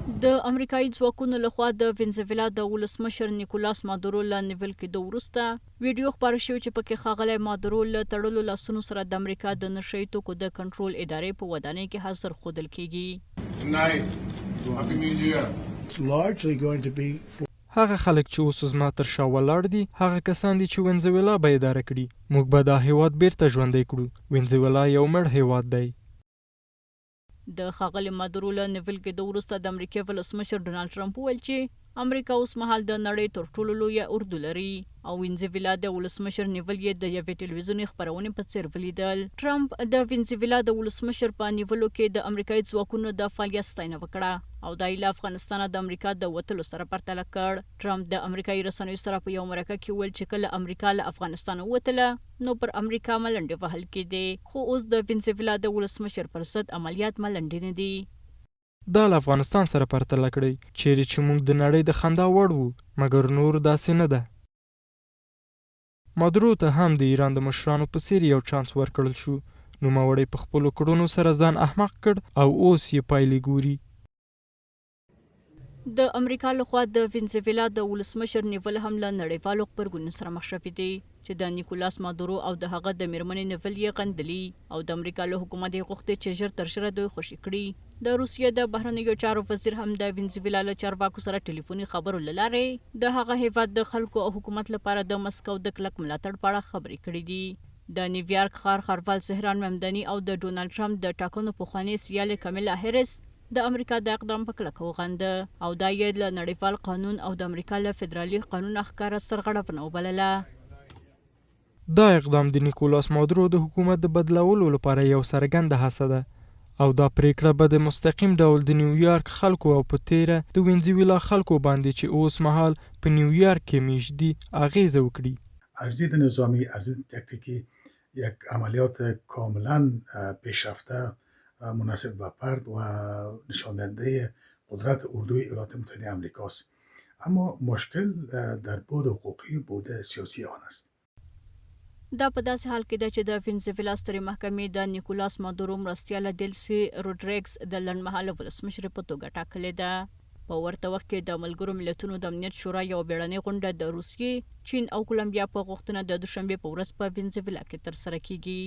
د امریکایي ځواکونو لخوا د وینزویلا د ولسمشر نیکولاس مادورو له نیول کیدو وروسته ویډیو خپاره شوې چې پکې ښاغلی مادورو له تړلو لاسونو سره د امریکا د نشه یي توکو د کنټرول ادارې په ودانۍ کې حاضر ښودل کیږي. هغه خلک چې اوس زما تر شا ولاړ دي هغه کسان دي چې وینزویلا به اداره کړي. موږ به دا هیواد بیرته ژوندی کړو. وینزویلا یو مړ هیواد دی. د ښاغلي مادورو له نیول کېدو وروسته د امریکا ولسمشر ډونالډ ټرمپ وویل چې امریکا اوس مهال د نړۍ تر ټولو لویه اردو لري او وینزویلا د ولسمشر نیول یې د یوې ټلویزیوني خپرونې په څیر ولیدل. ټرمپ د وینزویلا د ولسمشر په نیولو کې د امریکایي ځواکونو د فعالیت ستاینه وکړه او دا یې له افغانستانه د امریکا د وتلو سره پرتله کړ. ټرمپ د امریکایي رسنیو سره په یو مرکه کې وویل چې کله امریکا له افغانستانه وتله نو پر امریکا ملنډې وهل کېدې، خو اوس د وینزویلا د ولسمشر پر ضد عملیات ملنډې نه دي. دا له افغانستان سره پرتله کړئ چیرې چې موږ د نړۍ د خندا وړ وو، مګر نور داسې نه ده. مادورو ته هم د ایران د مشرانو په څیر یو چانس ورکړل شو. نوموړی په خپلو کړنو سره ځان احمق کړ او اوس یې پایلې ګوري. د امریکا لخوا د وینزویلا د ولسمشر نیول هم له نړیوالو خبرګونونو سره مخ شوي دي چې د نیکولاس مادورو او د هغه د میرمنې نیول یې غندلي او د امریکا له حکومت یې غوښتي چې ژر تر ژره دوی خوشي کړي. د روسیې د بهرنیو چارو وزیر هم د وینزویلا له چارواکو سره ټلیفوني خبرو له لارې د هغه هیواد د خلکو او حکومت لپاره د مسکو د کلک ملاتړ په اړه خبرې کړې دي. د نیویارک ښاروال سهران ممدني او د ډونالډ ټرمپ د ټاکنو پخوانۍ سیالې کمیلا هریس د امریکا د اقدام په کلکه وغنده او دا یې له نړیوال قانون او د امریکا له فدرالي قانون ښکاره سرغړونه وبلله. دا اقدام د نیکولاس مادورو د حکومت د بدلولو لپاره یو څرګنده هڅه ده او دا پریکړه به د مستقیم ډول د نیویارک خلکو او په تیره د وینزویلا خلکو باندې چې اوس مهال په نیویارک کې میشت دي اغیزه وکړي. از دید نظامی، از دید تکتیکی یک عملیات کاملا پیشرفته مناسب به فرد و نشاندهنده قدرت اردوی ایالات متحده آمریکاست. اما مشکل در بود حقوقی بود سیاسی آن است. دا په داسې حال کې ده چې د وینزویلا سترې محکمې د نیکولاس مادورو مرستیاله ډیلسي روډریګز د لنډمهاله ولسمشر په توګه ټاکلې ده. په ورته وخت کې د ملګرو ملتونو د امنیت شورا یو بیړنۍ غونډه د روسیې، چین او کولمبیا په غوښتنه د دوشنبې په ورځ په وینزویلا کې ترسره کیږي.